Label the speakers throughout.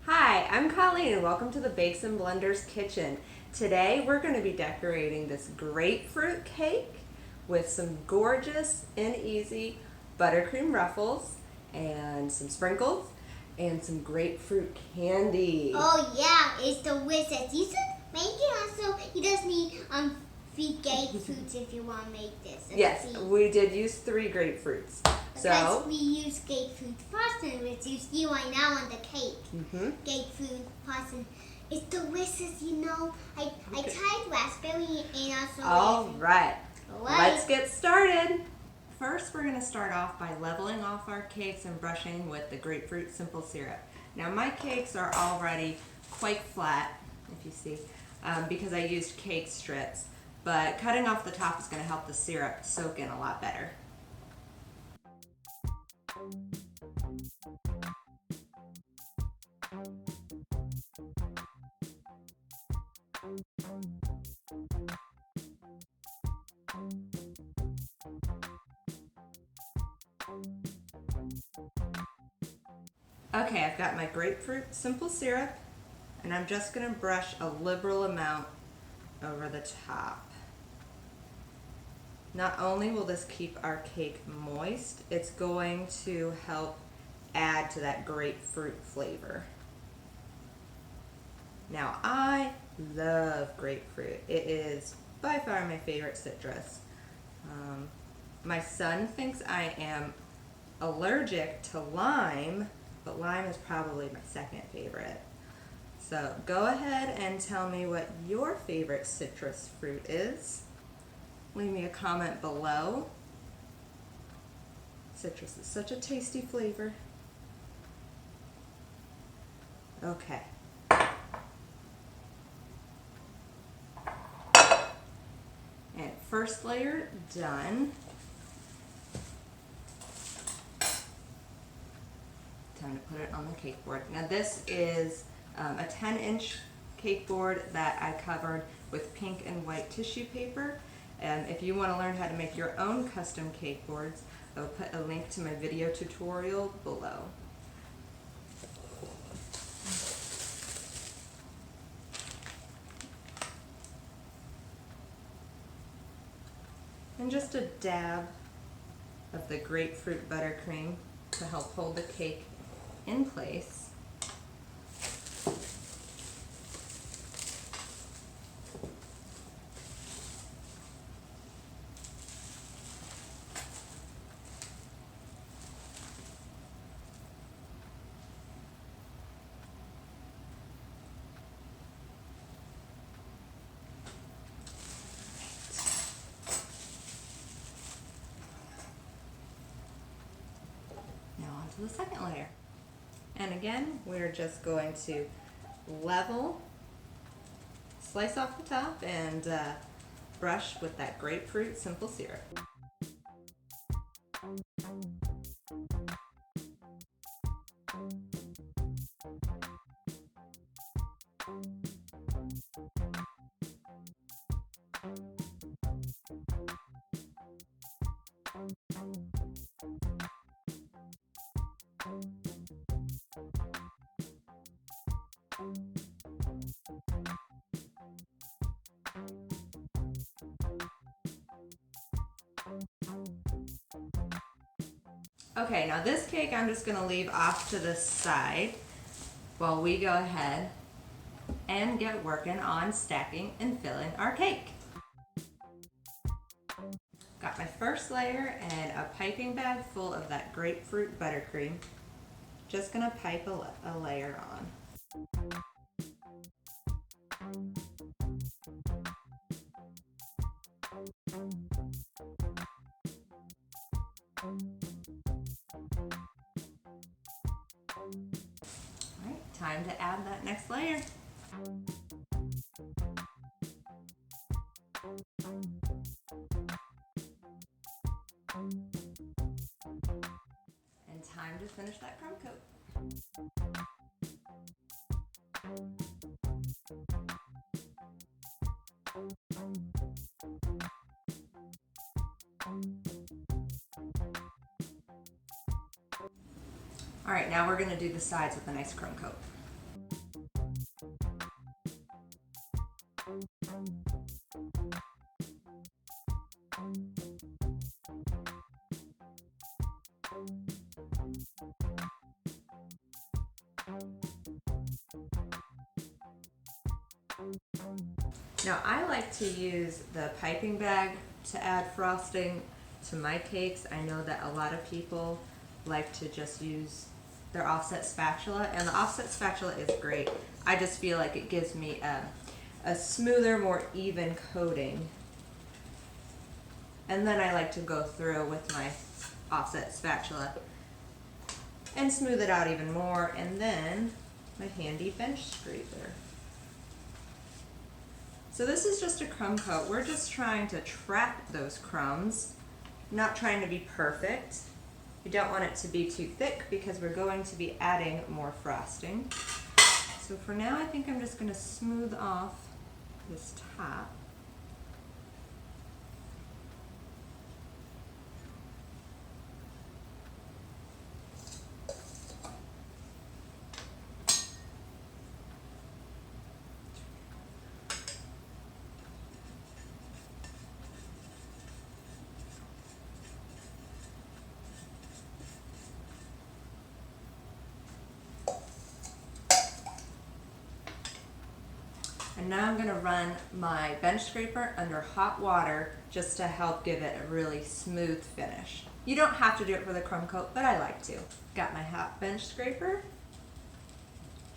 Speaker 1: Hi, I'm Colleen and welcome to the Bakes and Blenders Kitchen. Today we're going to be decorating this grapefruit cake with some gorgeous and easy buttercream ruffles and some sprinkles and some grapefruit candy.
Speaker 2: Oh yeah, it's delicious. You should make it also. You just need three grapefruits if you want to make this.
Speaker 1: Yes, we did use 3 grapefruits.
Speaker 2: Because we use grapefruit frosting, which you see right now on the cake. Grapefruit frosting. It's delicious, you know. I tried raspberry and also.
Speaker 1: All right, let's get started. First, we're going to start off by leveling off our cakes and brushing with the grapefruit simple syrup. Now, my cakes are already quite flat, if you see, because I used cake strips, but cutting off the top is going to help the syrup soak in a lot better. Okay, I've got my grapefruit simple syrup, and I'm just going to brush a liberal amount over the top. Not only will this keep our cake moist, it's going to help add to that grapefruit flavor. Now, I love grapefruit. It is by far my favorite citrus. My son thinks I am allergic to lime, but lime is probably my second favorite. So go ahead and tell me what your favorite citrus fruit is. Leave me a comment below. Citrus is such a tasty flavor. Okay. And first layer done. Time to put it on the cake board. Now this is a 10-inch cake board that I covered with pink and white tissue paper. If you want to learn how to make your own custom cake boards, I'll put a link to my video tutorial below. And just a dab of the grapefruit buttercream to help hold the cake in place. To the second layer. And again, we're just going to level, slice off the top, and brush with that grapefruit simple syrup. Okay, now this cake I'm just going to leave off to the side while we go ahead and get working on stacking and filling our cake. Got my first layer and a piping bag full of that grapefruit buttercream. Just going to pipe a layer on. Alright, time to add that next layer. And time to finish that crumb coat. All right, now we're going to do the sides with a nice crumb coat. Now I like to use the piping bag to add frosting to my cakes. I know that a lot of people like to just use their offset spatula, and the offset spatula is great. I just feel like it gives me a smoother, more even coating. And then I like to go through with my offset spatula and smooth it out even more, and then my handy bench scraper. So this is just a crumb coat. We're just trying to trap those crumbs, not trying to be perfect. We don't want it to be too thick because we're going to be adding more frosting. So for now, I think I'm just going to smooth off this top. And now I'm going to run my bench scraper under hot water just to help give it a really smooth finish. You don't have to do it for the crumb coat, but I like to. Got my hot bench scraper.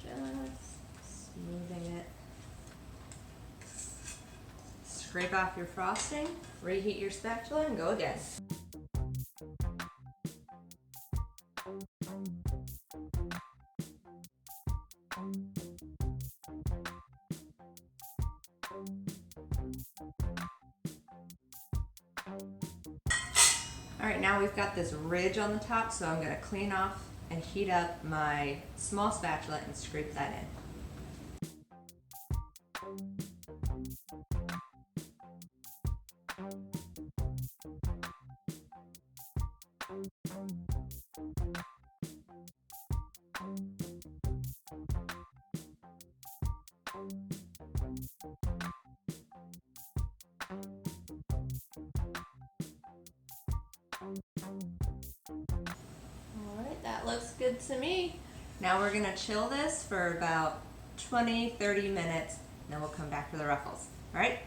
Speaker 1: Just smoothing it. Scrape off your frosting, reheat your spatula, and go again. All right, now we've got this ridge on the top, so I'm going to clean off and heat up my small spatula and scrape that in. Alright, that looks good to me. Now we're going to chill this for about 20-30 minutes, and then we'll come back for the ruffles. Alright?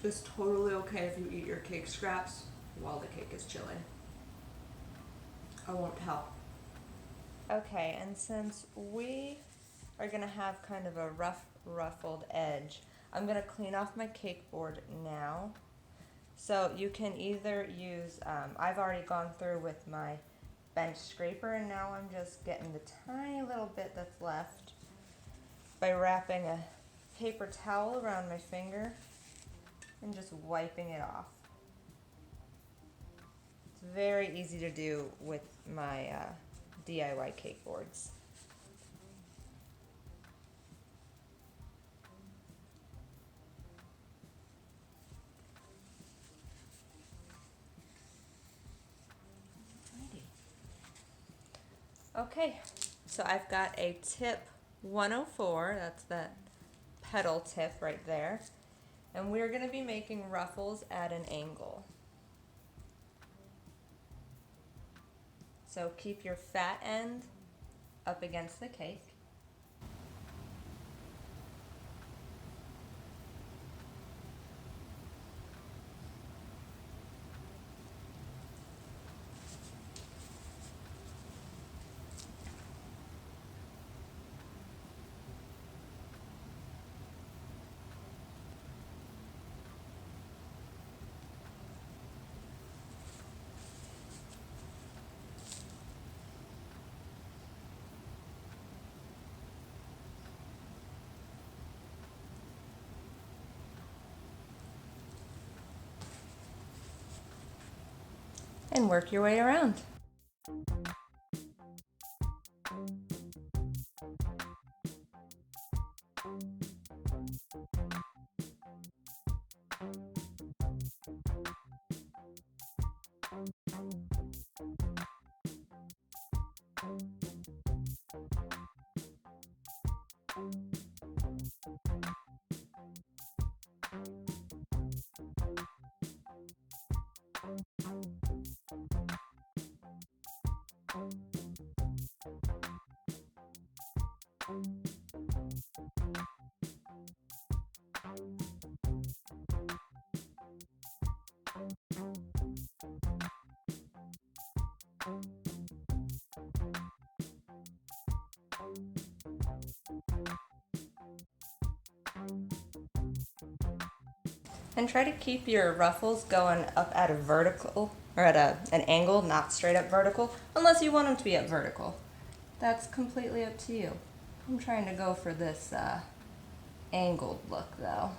Speaker 1: It's totally okay if you eat your cake scraps while the cake is chilling. I won't tell. Okay, and since we are going to have kind of a rough ruffled edge, I'm going to clean off my cake board now. So you can either use, I've already gone through with my bench scraper, and now I'm just getting the tiny little bit that's left by wrapping a paper towel around my finger and just wiping it off. It's very easy to do with my DIY cake boards. Okay, so I've got a tip 104, that's that petal tip right there, and we're going to be making ruffles at an angle. So keep your fat end up against the cake. And work your way around. And try to keep your ruffles going up at a vertical, or at an angle, not straight up vertical, unless you want them to be up vertical. That's completely up to you. I'm trying to go for this angled look though.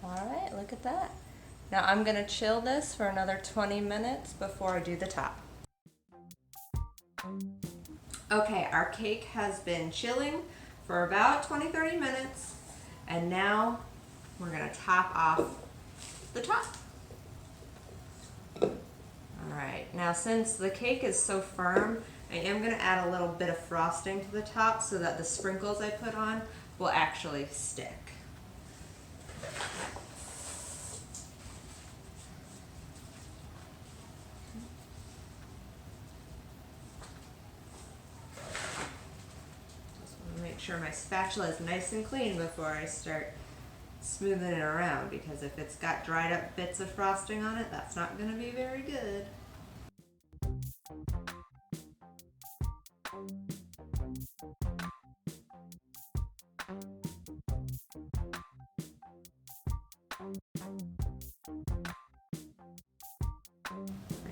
Speaker 1: Alright, look at that. Now I'm going to chill this for another 20 minutes before I do the top. Okay, our cake has been chilling for about 20-30 minutes, and now we're going to top off the top. Alright, now since the cake is so firm, I am going to add a little bit of frosting to the top so that the sprinkles I put on will actually stick. Make sure my spatula is nice and clean before I start smoothing it around, because if it's got dried up bits of frosting on it, that's not going to be very good.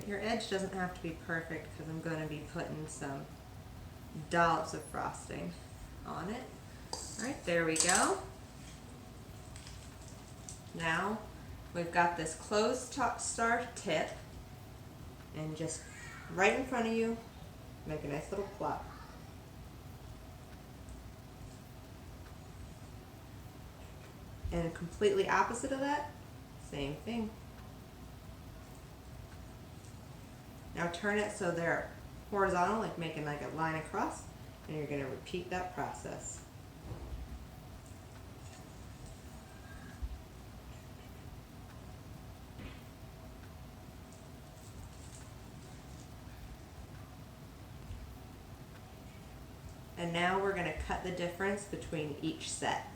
Speaker 1: Your edge doesn't have to be perfect because I'm going to be putting some dollops of frosting on it. Alright, there we go. Now we've got this closed top star tip, and just right in front of you, make a nice little plop. And completely opposite of that, same thing. Now turn it so they're horizontal, like making like a line across, and you're going to repeat that process. And now we're going to cut the difference between each set.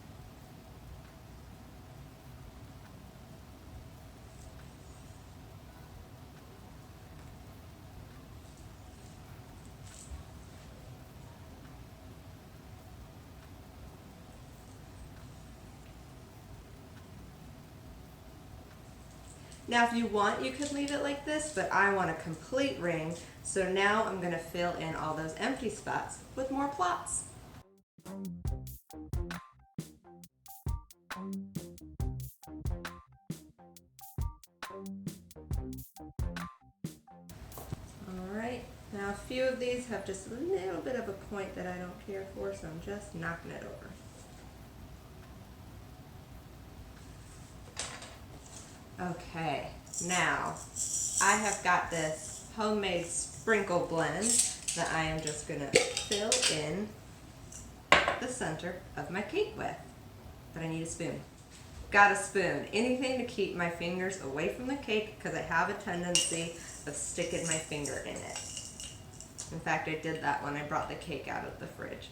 Speaker 1: Now if you want, you could leave it like this, but I want a complete ring, so now I'm gonna fill in all those empty spots with more plots. Alright, now a few of these have just a little bit of a point that I don't care for, so I'm just knocking it over. Okay, now I have got this homemade sprinkle blend that I am just gonna fill in the center of my cake with. But I need a spoon. Got a spoon. Anything to keep my fingers away from the cake because I have a tendency of sticking my finger in it. In fact, I did that when I brought the cake out of the fridge.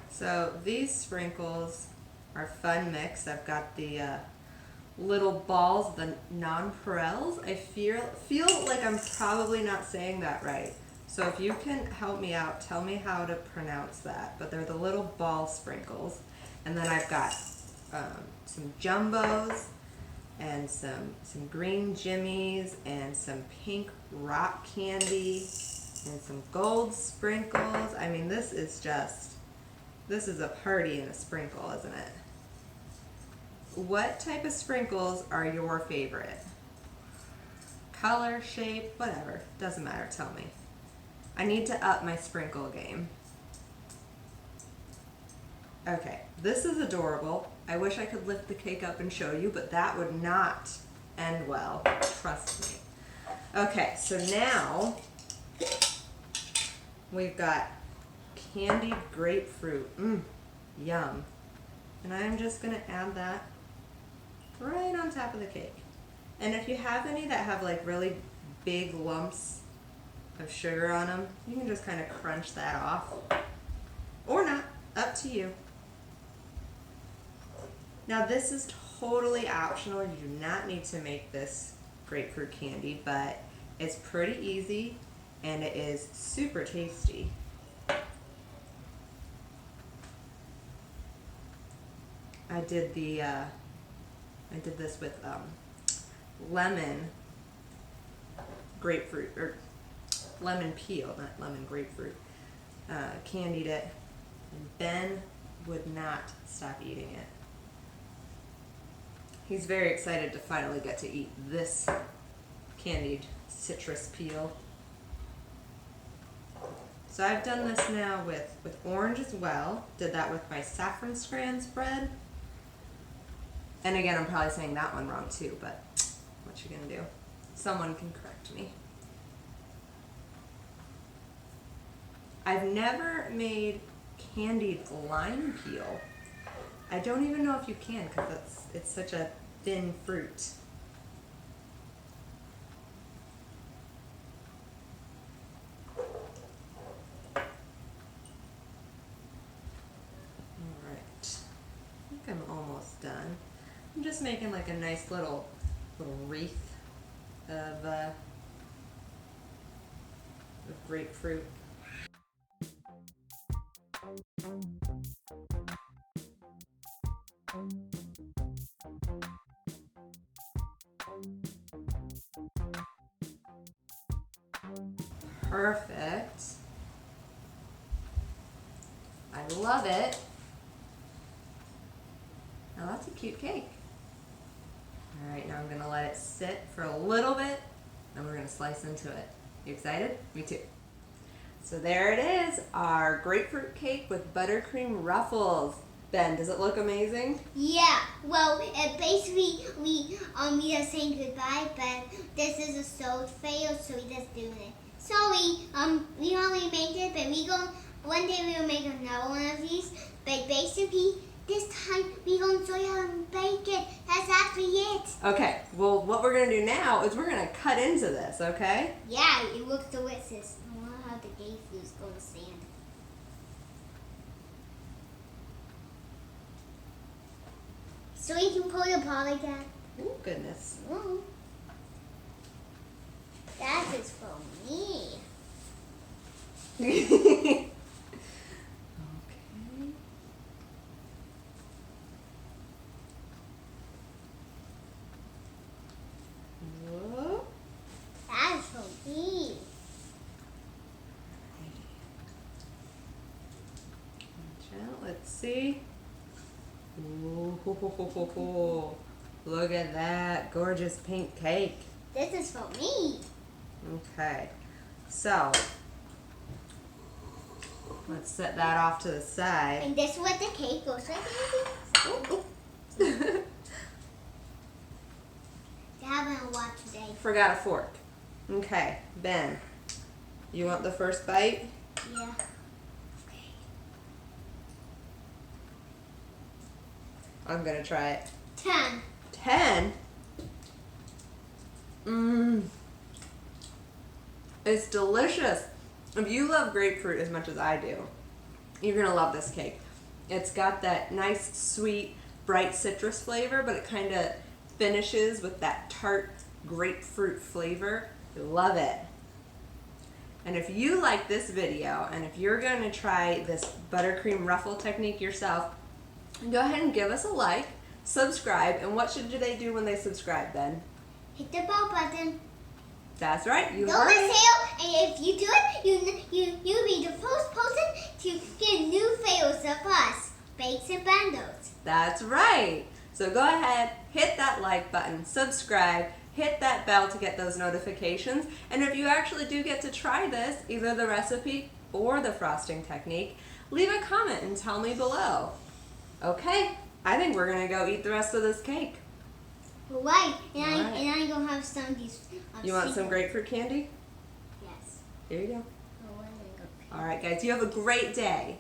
Speaker 1: So these sprinkles are fun mix. I've got the little balls, the nonpareils. I feel like I'm probably not saying that right. So if you can help me out, tell me how to pronounce that. But they're the little ball sprinkles. And then I've got some jumbos and some green jimmies and some pink rock candy and some gold sprinkles. I mean, this is a party in a sprinkle, isn't it? What type of sprinkles are your favorite? Color, shape, whatever. Doesn't matter, tell me. I need to up my sprinkle game. Okay, this is adorable. I wish I could lift the cake up and show you, but that would not end well. Trust me. Okay, so now we've got candied grapefruit. Yum. And I'm just gonna add that right on top of the cake. And if you have any that have like really big lumps of sugar on them, you can just kind of crunch that off. Or not, up to you. Now this is totally optional. You do not need to make this grapefruit candy, but it's pretty easy and it is super tasty. I did this with lemon grapefruit, or lemon peel, not lemon grapefruit. Candied it, and Ben would not stop eating it. He's very excited to finally get to eat this candied citrus peel. So I've done this now with orange as well. Did that with my saffron scran spread. And again, I'm probably saying that one wrong too, but what you gonna do? Someone can correct me. I've never made candied lime peel. I don't even know if you can because it's such a thin fruit. Alright, I think I'm almost done. I'm just making like a nice little wreath of grapefruit. Perfect. I love it. Now that's a cute cake. Alright, now I'm going to let it sit for a little bit, and we're going to slice into it. You excited? Me too. So there it is, our grapefruit cake with buttercream ruffles. Ben, does it look amazing?
Speaker 2: Yeah, well, basically, we are saying goodbye, but this is a sold fail, so we just doing it. Sorry, we only made it, but one day we will make another one of these, but basically, this time we gonna show you how to bake it. That's actually it.
Speaker 1: Okay, well, what we're gonna do now is we're gonna cut into this, okay?
Speaker 2: Yeah, it looks delicious. I wonder how the grapefruit's gonna stand. So you can pull it apart like that.
Speaker 1: Oh, goodness.
Speaker 2: Ooh. That is for me.
Speaker 1: Okay. Whoa.
Speaker 2: That is for me.
Speaker 1: Watch out. Let's see. Ooh, look at that gorgeous pink cake.
Speaker 2: This is for me.
Speaker 1: Okay, so let's set that off to the side.
Speaker 2: And this is what the cake looks like.
Speaker 1: Oh,
Speaker 2: They haven't a lot today.
Speaker 1: forgot a fork. Okay, Ben, you want the first bite?
Speaker 2: Yeah.
Speaker 1: I'm gonna try it.
Speaker 2: 10.
Speaker 1: 10? It's delicious. If you love grapefruit as much as I do, you're gonna love this cake. It's got that nice, sweet, bright citrus flavor, but it kind of finishes with that tart grapefruit flavor. Love it. And if you like this video, and if you're gonna try this buttercream ruffle technique yourself, go ahead and give us a like, subscribe, and what should they do when they subscribe, Ben?
Speaker 2: Hit the bell button.
Speaker 1: That's right, you
Speaker 2: Don't
Speaker 1: heard
Speaker 2: miss
Speaker 1: it.
Speaker 2: sale, and if you do it, you'll be the first person to get new videos of us, bakes and bundles.
Speaker 1: That's right. So go ahead, hit that like button, subscribe, hit that bell to get those notifications. And if you actually do get to try this, either the recipe or the frosting technique, leave a comment and tell me below. Okay, I think we're gonna go eat the rest of this cake.
Speaker 2: Right, and
Speaker 1: All right.
Speaker 2: I'm gonna have some of these.
Speaker 1: You want some grapefruit candy?
Speaker 2: Yes.
Speaker 1: Here you go.
Speaker 2: Oh, I'm gonna go.
Speaker 1: All right, guys, you have a great day.